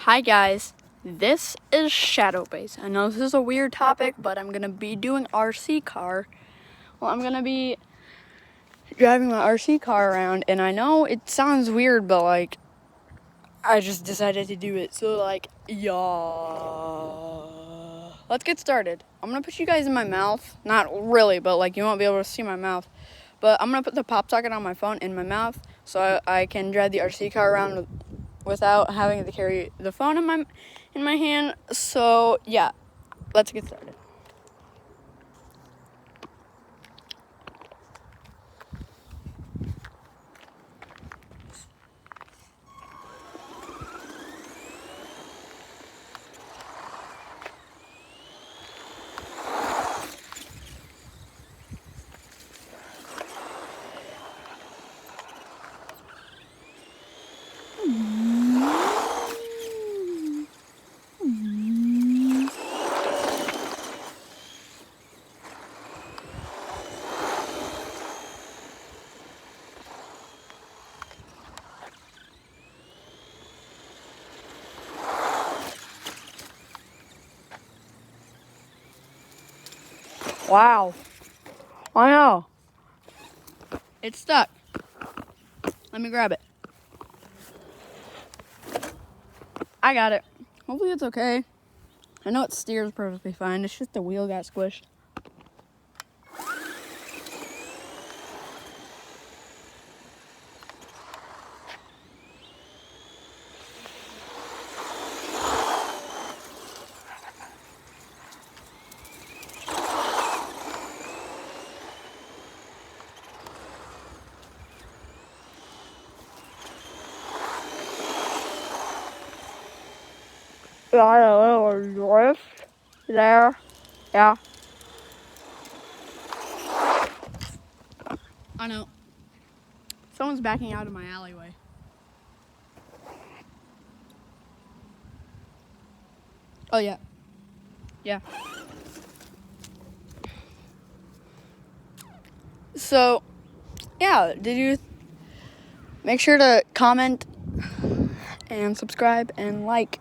Hi guys, this is Shadowbase. I know this is a weird topic, but I'm gonna be doing RC car. Well, I'm gonna be driving my RC car around, and I know it sounds weird, but like, I just decided to do it. So like, yeah. Let's get started. I'm gonna put you guys in my mouth. Not really, but like, you won't be able to see my mouth. But I'm gonna put the pop socket on my phone in my mouth, so I can drive the RC car around without having to carry the phone in my hand. So yeah, let's get started. Wow. I know. It's stuck. Let me grab it. I got it. Hopefully it's okay. I know it steers perfectly fine. It's just the wheel got squished. Got a little drift there. Yeah. I know. Someone's backing out of my alleyway. Oh yeah. Yeah. So, yeah, did you make sure to comment and subscribe and like